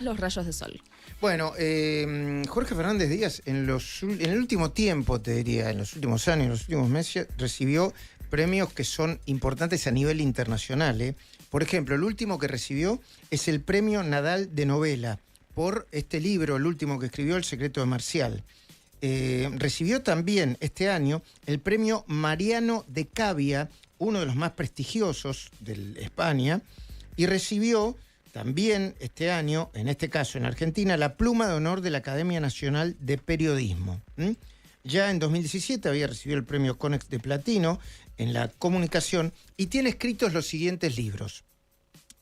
Los rayos de sol. Bueno, Jorge Fernández Díaz, en el último tiempo, te diría, en los últimos años, en los últimos meses, recibió premios que son importantes a nivel internacional, ¿eh? Por ejemplo, el último que recibió es el premio Nadal de novela por este libro, el último que escribió, El secreto de Marcial. Recibió también este año el premio Mariano de Cavia, uno de los más prestigiosos de España, y recibió también este año, en este caso en Argentina, la Pluma de Honor de la Academia Nacional de Periodismo. Ya en 2017 había recibido el premio Conex de Platino en la comunicación y tiene escritos los siguientes libros.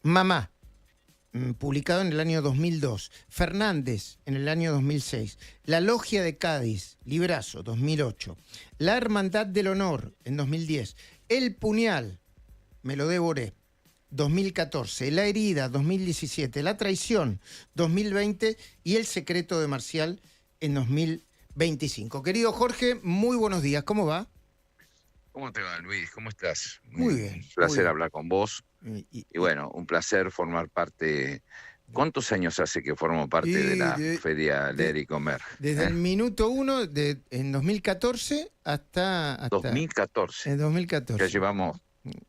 Mamá, publicado en el año 2002. Fernández, en el año 2006. La Logia de Cádiz, librazo, 2008. La Hermandad del Honor, en 2010. El Puñal, me lo devoré, 2014. La Herida, 2017. La Traición, 2020. Y El secreto de Marcial, en 2025. Querido Jorge, muy buenos días. ¿Cómo va? ¿Cómo te va, Luis? ¿Cómo estás? Muy bien. Un placer muy bien. hablar con vos. Y bueno, un placer formar parte. ¿Cuántos años hace que formo parte de la Feria Leer y Comer? Desde el minuto uno, en 2014 hasta 2014. En 2014. Ya llevamos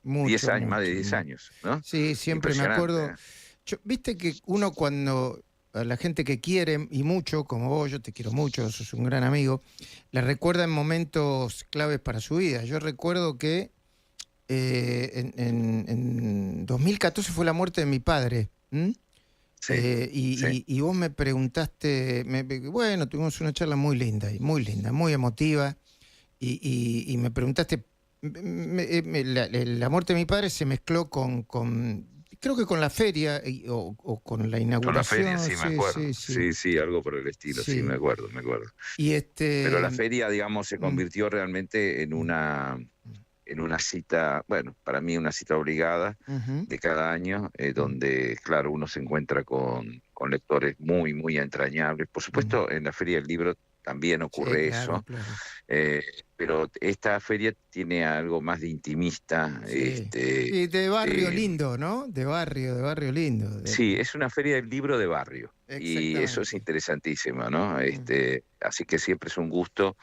mucho, 10 años, mucho, más de 10 años, ¿no? Sí, siempre me acuerdo. Viste que uno cuando a la gente que quiere, y mucho, como vos, yo te quiero mucho, sos un gran amigo, la recuerda en momentos claves para su vida. Yo recuerdo que en 2014 fue la muerte de mi padre. Sí, y vos me preguntaste, bueno, tuvimos una charla muy linda, muy emotiva, y me preguntaste, la muerte de mi padre se mezcló creo que con la feria o con la inauguración. Con la feria, sí, me acuerdo. Sí, algo por el estilo, sí, me acuerdo. Y Pero la feria, digamos, se convirtió realmente en una cita, bueno, para mí una cita obligada de cada año, donde, claro, uno se encuentra con lectores muy, muy entrañables. Por supuesto, en la Feria del Libro también ocurre eso, claro. pero esta feria tiene algo más de intimista. Y de barrio lindo, ¿no? De barrio lindo. Sí, es una feria del libro de barrio, y eso es interesantísimo, ¿no? Así que siempre es un gusto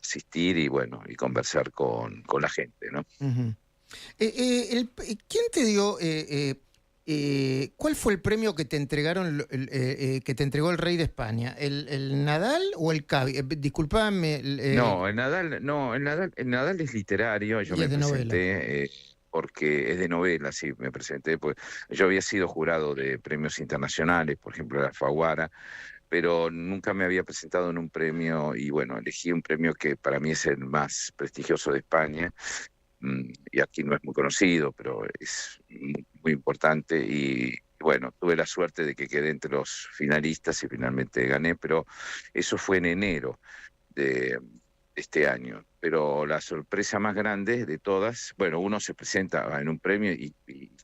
asistir y bueno, y conversar con la gente, ¿no? ¿Quién te dio, cuál fue el premio que te entregaron, que te entregó el rey de España? ¿El Nadal o el Cavia? Disculpame. No, el Nadal es literario. Yo me presenté porque es de novela, sí, me presenté, pues yo había sido jurado de premios internacionales, por ejemplo, la Alfaguara, pero nunca me había presentado en un premio, y bueno, elegí un premio que para mí es el más prestigioso de España, y aquí no es muy conocido, pero es muy importante, y bueno, tuve la suerte de que quedé entre los finalistas y finalmente gané, pero eso fue en enero de este año. Pero la sorpresa más grande de todas, bueno, uno se presenta en un premio y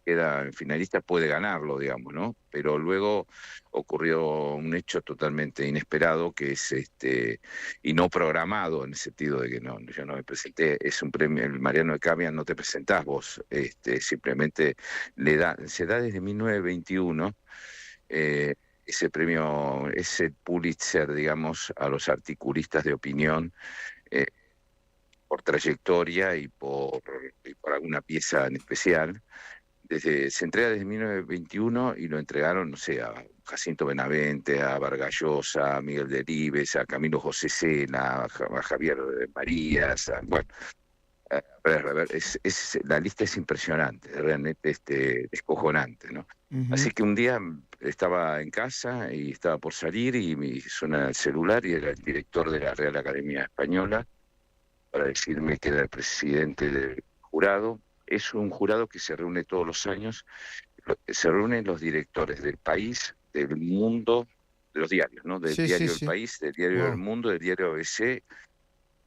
queda finalista, puede ganarlo, digamos, ¿no? Pero luego ocurrió un hecho totalmente inesperado, que es y no programado, en el sentido de que yo no me presenté. Es un premio, el Mariano de Cavia, no te presentás vos, simplemente se da desde 1921. Ese premio es el Pulitzer, digamos, a los articulistas de opinión, por trayectoria y por alguna pieza en especial. Se entrega desde 1921 y lo entregaron, no sé, a Jacinto Benavente, a Vargas Llosa, a Miguel Delibes, a Camilo José Cela, a Javier Marías, bueno. A ver, la lista es impresionante, realmente descojonante, ¿no? Así que un día estaba en casa y estaba por salir y me suena el celular, y era el director de la Real Academia Española para decirme que era el presidente del jurado. Es un jurado que se reúne todos los años, se reúnen los directores del país, del mundo, de los diarios, ¿no? Del diario El País, del diario El Mundo, del diario ABC,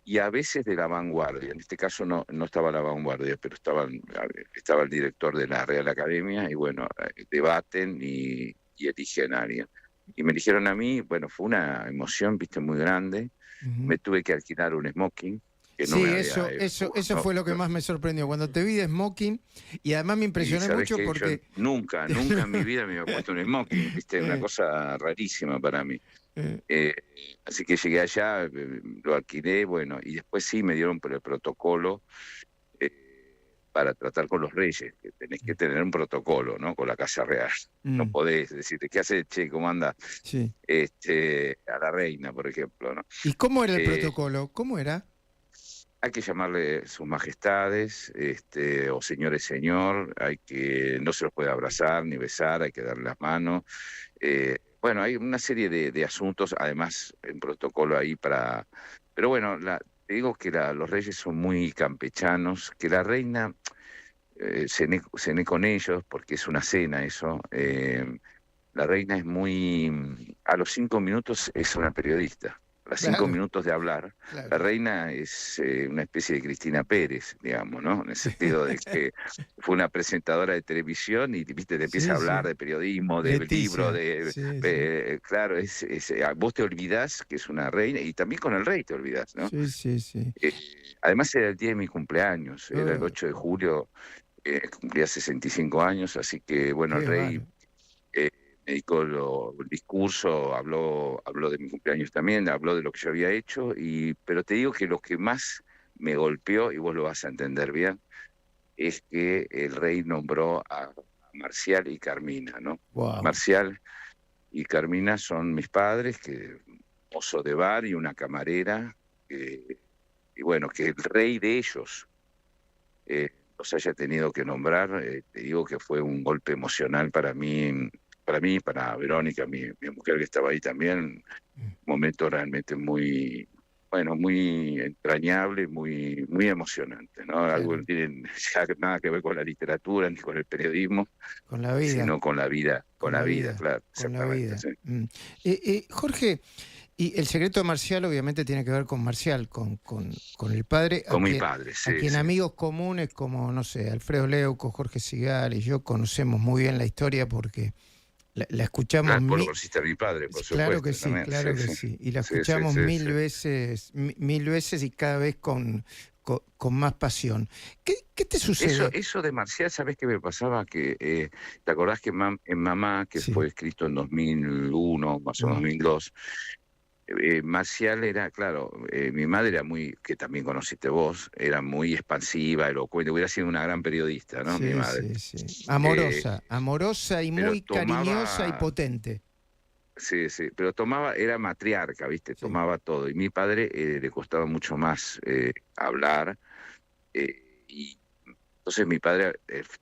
y a veces de La Vanguardia. En este caso no estaba La Vanguardia, pero estaba el director de la Real Academia, y bueno, debaten y eligen a alguien. Y me eligieron a mí. Bueno, fue una emoción, viste, muy grande. Me tuve que alquilar un smoking. que no Sí, me había... eso fue lo que más me sorprendió. Cuando te vi de smoking, y además me y impresioné sabés mucho que yo porque... nunca en mi vida me había puesto un smoking, viste, una eh, cosa rarísima para mí. eh, Eh, Así que llegué allá, lo alquilé, bueno, y después sí me dieron por el protocolo para tratar con los reyes, que tenés que tener un protocolo, ¿no? Con la Casa Real. No mm, podés decirte, ¿qué hace, che, cómo anda? sí. A la reina, por ejemplo, ¿no? ¿Y cómo era el Eh, protocolo? ¿Cómo era? Hay que llamarle sus majestades, o señores señor, no se los puede abrazar ni besar, hay que darle las manos. Bueno, hay una serie de asuntos, además, en protocolo ahí para... Pero bueno, te digo que los reyes son muy campechanos, que la reina, cené con ellos, porque es una cena eso, la reina es muy... A los 5 minutos es una periodista. A los cinco Claro, minutos de hablar, la claro. reina es una especie de Cristina Pérez, digamos, ¿no? En el sentido de que fue una presentadora de televisión y, viste, te empieza a Sí, hablar sí. de periodismo, de libro, Leticia. de... Sí, sí. claro, vos te olvidás que es una reina y también con el rey te olvidás, ¿no? Sí, sí, sí. Eh, Además era el día de mi cumpleaños, era el Oh, 8 de julio, cumplía 65 años, así que, bueno, el qué rey bárbaro. eh, me dedicó el discurso, habló de mi cumpleaños también, habló de lo que yo había hecho, pero te digo que lo que más me golpeó, y vos lo vas a entender bien, es que el rey nombró a Marcial y Carmina, ¿no? Wow. Marcial y Carmina son mis padres, que mozo de bar y una camarera, y bueno, que el rey de ellos los haya tenido que nombrar, te digo que fue un golpe emocional para Verónica, mi mujer que estaba ahí también, un momento realmente muy, bueno, muy entrañable, muy emocionante, ¿no? Algo que Claro. no tiene ya nada que ver con la literatura ni con el periodismo, Con la vida. sino con Con la la vida, vida. claro, Con la exactamente, vida. sí. Mm. Jorge, y el secreto de Marcial obviamente tiene que ver con Marcial, con el padre, Con mi padre, a sí, quien sí. amigos comunes como, no sé, Alfredo Leuco, Jorge Sigal y yo conocemos muy bien la historia porque la escuchamos Claro, vos lo conociste a mi padre, por claro que supuesto, sí, también, sí, claro que sí. sí. Y la Sí, sí, escuchamos sí, sí. mil veces y cada vez con más pasión. ¿Qué te sucede? Eso de Marcial, ¿sabés qué me pasaba? Que, ¿te acordás que en Mamá, que Sí. fue escrito en 2001, más o menos Mm, 2002, Marcial era, claro, mi madre era muy, que también conociste vos, era muy expansiva, elocuente, hubiera sido una gran periodista, ¿no? Mi sí, madre. sí, sí. Eh, Amorosa, amorosa y pero muy cariñosa y tomaba, potente. sí, sí, pero tomaba, era matriarca, ¿viste? Sí. Tomaba todo. Y mi padre le costaba mucho más hablar. Y entonces mi padre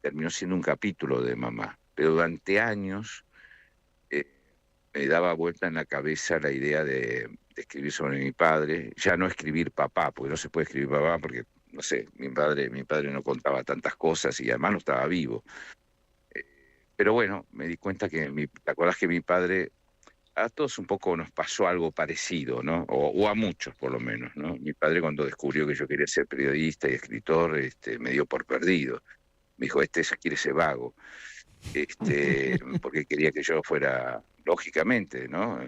terminó siendo un capítulo de Mamá. Pero durante años eh, me daba vuelta en la cabeza la idea de escribir sobre mi padre. Ya no escribir papá, porque no se puede escribir papá, porque, no sé, mi padre no contaba tantas cosas y además no estaba vivo. Pero bueno, me di cuenta que, ¿te acordás que mi padre, a todos un poco nos pasó algo parecido, ¿no? O a muchos por lo menos, ¿no? Mi padre cuando descubrió que yo quería ser periodista y escritor, me dio por perdido. Me dijo, quiere ser vago, porque quería que yo fuera, lógicamente, ¿no?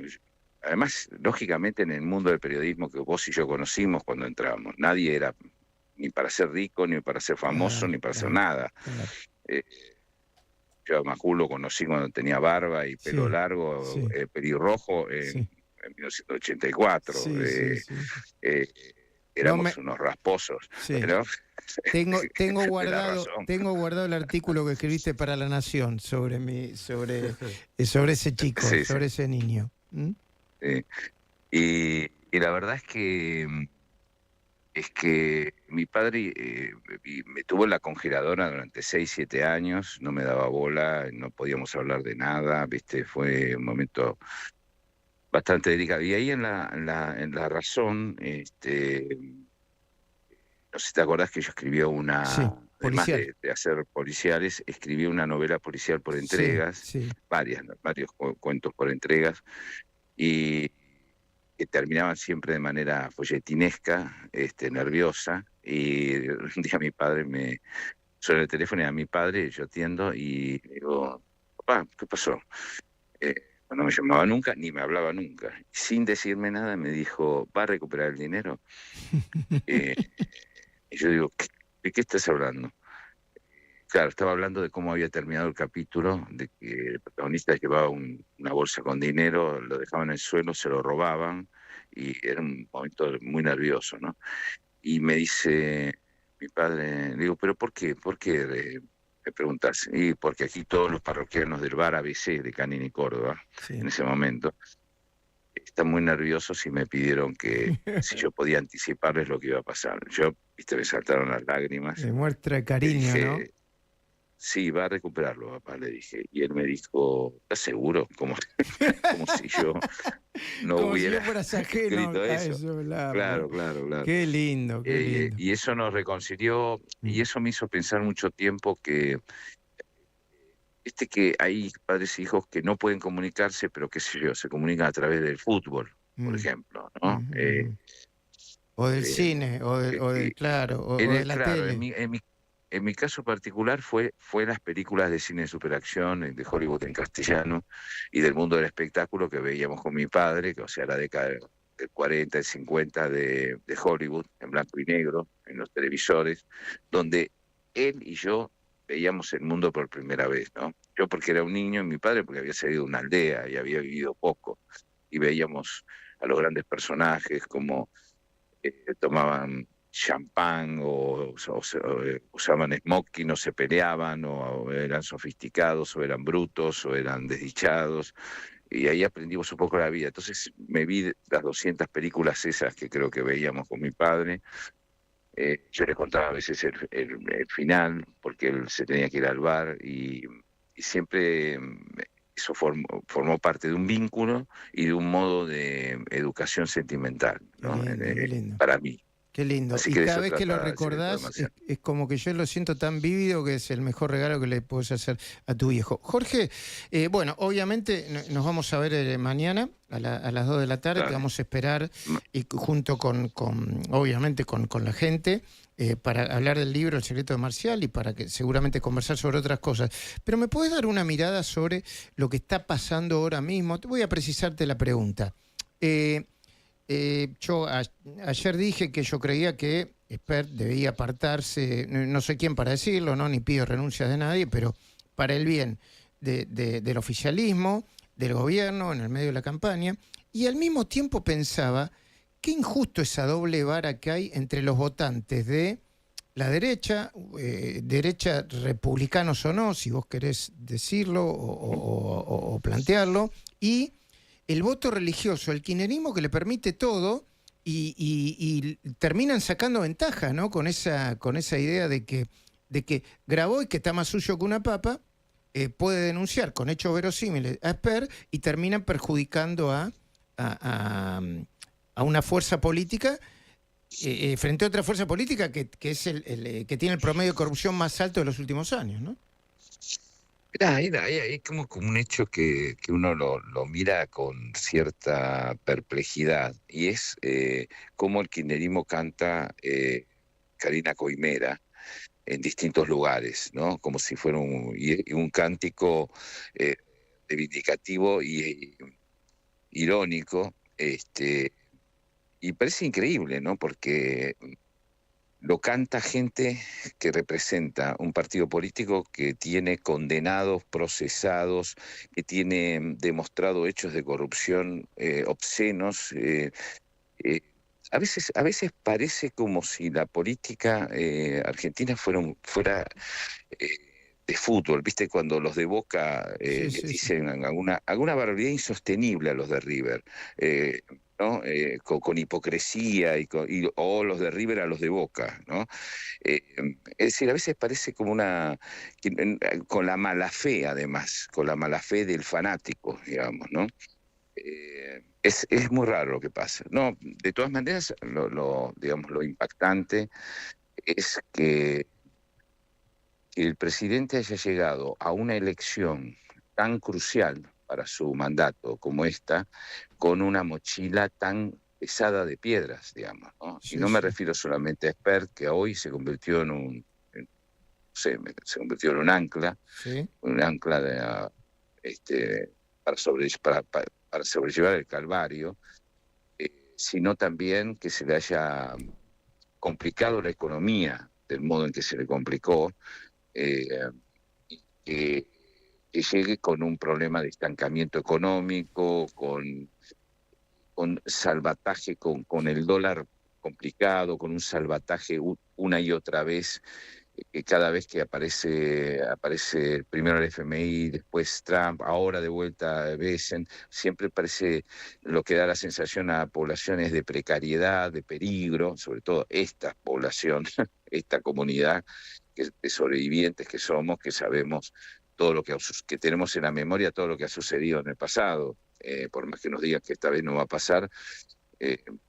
Además, lógicamente en el mundo del periodismo que vos y yo conocimos cuando entramos, nadie era ni para ser rico, ni para ser famoso, Claro, ni para hacer claro, nada. claro. Eh, yo a Majul lo conocí cuando tenía barba y pelo Sí, largo, sí, pelirrojo, sí, en 1984. sí, sí, sí. Eh, No Éramos me, unos rasposos, sí. ¿no? Tenés razón. Tengo guardado el artículo que escribiste para La Nación sobre ese chico, Sí, sí. sobre ese niño. ¿Mm? Sí. Y la verdad es que mi padre me tuvo en la congeladora durante 6, 7 años, no me daba bola, no podíamos hablar de nada, ¿viste? Fue un momento bastante delicado. Y ahí en la razón, no sé si te acordás que yo escribí Sí, además policial. de hacer policiales, escribí una novela policial por Sí, entregas, sí. varios cuentos por entregas, y que terminaban siempre de manera folletinesca, nerviosa, y un día mi padre suena el teléfono y a mi padre yo atiendo y digo, papá, ¿qué pasó? No me llamaba nunca, ni me hablaba nunca. Sin decirme nada me dijo, ¿va a recuperar el dinero? Eh, y yo digo, ¿de qué estás hablando? Claro, estaba hablando de cómo había terminado el capítulo, de que el protagonista llevaba una bolsa con dinero, lo dejaban en el suelo, se lo robaban, y era un momento muy nervioso, ¿no? Y me dice mi padre, le digo, ¿pero por qué? ¿Por qué? Me preguntas. Y porque aquí todos los parroquianos del bar ABC de Canini, Córdoba, Sí. en ese momento, están muy nerviosos y me pidieron que si yo podía anticiparles lo que iba a pasar. Yo, viste, me saltaron las lágrimas. Demuestra Le cariño, ¿no? dije, sí, va a recuperarlo, papá, le dije. Y él me dijo, ¿estás seguro? Como, como si yo no Como si yo hubiera fueras ajeno escrito a eso. eso, claro. Claro, claro, claro. Qué lindo, qué lindo. Y eso nos reconcilió, y Mm. eso me hizo pensar mucho tiempo que hay padres e hijos que no pueden comunicarse, pero qué sé yo, se comunican a través del fútbol, por Mm. ejemplo, ¿no? Ujú. O del Eh, cine, que claro, o de la claro, tele. en mi caso particular fue las películas de cine de superacción, de Hollywood en castellano, y del mundo del espectáculo que veíamos con mi padre, que o sea, la década del 40, el 50 de Hollywood, en blanco y negro, en los televisores, donde él y yo veíamos el mundo por primera vez, ¿no? Yo porque era un niño y mi padre porque había salido de una aldea y había vivido poco, y veíamos a los grandes personajes como tomaban champán usaban smoking o se peleaban o eran sofisticados o eran brutos o eran desdichados, y ahí aprendimos un poco la vida. Entonces me vi las 200 películas esas que creo que veíamos con mi padre. Yo le contaba a veces el final porque él se tenía que ir al bar, y siempre eso formó parte de un vínculo y de un modo de educación sentimental, Qué ¿no? lindo, qué lindo. Para mí. Qué lindo. Así Y que de cada eso vez que lo trata Secreto de recordás, Marcial. es como que yo lo siento tan vívido que es el mejor regalo que le puedes hacer a tu viejo. Jorge, bueno, obviamente nos vamos a ver mañana a las 2 de la tarde. Te Claro. vamos a esperar y junto obviamente, con la gente para hablar del libro El secreto de Marcial y para que seguramente conversar sobre otras cosas. Pero ¿me puedes dar una mirada sobre lo que está pasando ahora mismo? Te voy a precisarte la pregunta. Yo ayer dije que yo creía que Espert debía apartarse, no sé quién para decirlo, ¿no? Ni pido renuncias de nadie, pero para el bien del oficialismo, del gobierno, en el medio de la campaña, y al mismo tiempo pensaba qué injusto esa doble vara que hay entre los votantes de la derecha, derecha republicanos o no, si vos querés decirlo o plantearlo, y el voto religioso, el kirchnerismo que le permite todo y terminan sacando ventaja, ¿no? Con esa idea de que Grabois, que está más sucio que una papa, puede denunciar con hechos verosímiles a Esper y terminan perjudicando a una fuerza política frente a otra fuerza política que es que tiene el promedio de corrupción más alto de los últimos años, ¿no? Hay como un hecho que uno lo mira con cierta perplejidad, y es cómo el kirchnerismo canta Karina Coimera en distintos lugares, ¿no? Como si fuera un cántico eh, reivindicativo y irónico, y parece increíble, ¿no? Porque lo canta gente que representa un partido político que tiene condenados, procesados, que tiene demostrado hechos de corrupción obscenos. A veces parece como si la política argentina fuera eh, de fútbol, ¿viste? Cuando los de Boca Sí, les sí, sí. dicen alguna barbaridad insostenible a los de River. ¿No? Con hipocresía o los de River a los de Boca, ¿no? Es decir, a veces parece como con la mala fe, además, con la mala fe del fanático, digamos, ¿no? Es muy raro lo que pasa. No, de todas maneras, digamos, lo impactante es que el presidente haya llegado a una elección tan crucial para su mandato como esta, con una mochila tan pesada de piedras, digamos, ¿no? Sí, Y no me sí. refiero solamente a Espert, que hoy se convirtió se convirtió en Sí. un ancla de, para sobrellevar el calvario, sino también que se le haya complicado la economía del modo en que se le complicó, que llegue con un problema de estancamiento económico, con salvataje, con el dólar complicado, con un salvataje una y otra vez, que cada vez que aparece primero el FMI, después Trump, ahora de vuelta Biden, siempre parece, lo que da la sensación a poblaciones de precariedad, de peligro, sobre todo esta población, esta comunidad de sobrevivientes que somos, que sabemos todo lo que tenemos en la memoria, todo lo que ha sucedido en el pasado, por más que nos digan que esta vez no va a pasar,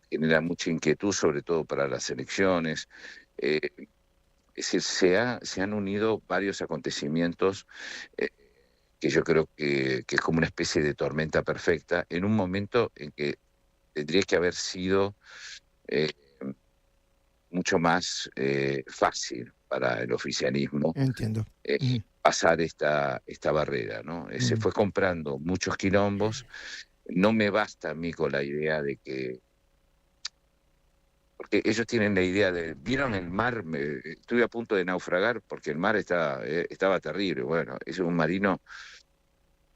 genera mucha inquietud, sobre todo para las elecciones. Es decir, se han unido varios acontecimientos que yo creo que es como una especie de tormenta perfecta, en un momento en que tendría que haber sido mucho más fácil para el oficialismo. Entiendo. Pasar esta barrera, ¿no? Se fue comprando muchos quilombos. No me basta a mí con la idea de que... Porque ellos tienen la idea de... ¿Vieron el mar? Estuve a punto de naufragar porque el mar estaba terrible. Bueno, es un marino,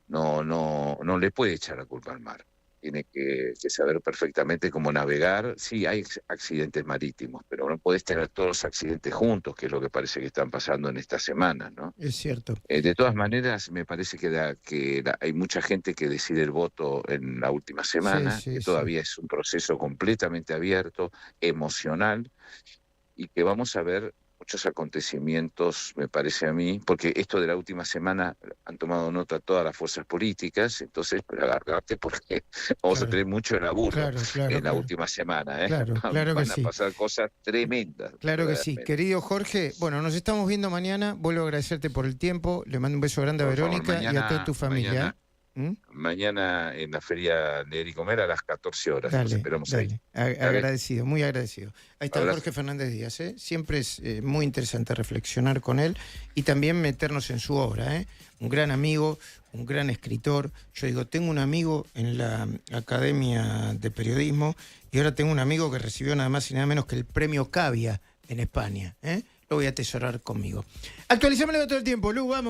no le puede echar la culpa al mar. Tiene que saber perfectamente cómo navegar. Sí, hay accidentes marítimos, pero no podés tener todos los accidentes juntos, que es lo que parece que están pasando en estas semanas, ¿no? Es cierto. De todas maneras, me parece que hay mucha gente que decide el voto en la última semana, que todavía es un proceso completamente abierto, emocional, y que vamos a ver muchos acontecimientos, me parece a mí, porque esto de la última semana han tomado nota todas las fuerzas políticas, entonces, pero agarrate porque vamos a tener mucho laburo en la última semana, ¿eh? Claro Van a pasar cosas tremendas. Claro que sí. Querido Jorge, bueno, nos estamos viendo mañana, vuelvo a agradecerte por el tiempo, le mando un beso grande a Verónica y a toda tu familia. Mañana en la Feria Leer y Comer a las 14 horas. Nos esperamos ahí. Agradecido, muy agradecido. Ahí está Jorge Fernández Díaz. Siempre es muy interesante reflexionar con él y también meternos en su obra. Un gran amigo, un gran escritor. Yo digo, tengo un amigo en la Academia de Periodismo y ahora tengo un amigo que recibió nada más y nada menos que el premio Cavia en España. Lo voy a atesorar conmigo. Actualicémoslo todo el tiempo, Lu, vamos.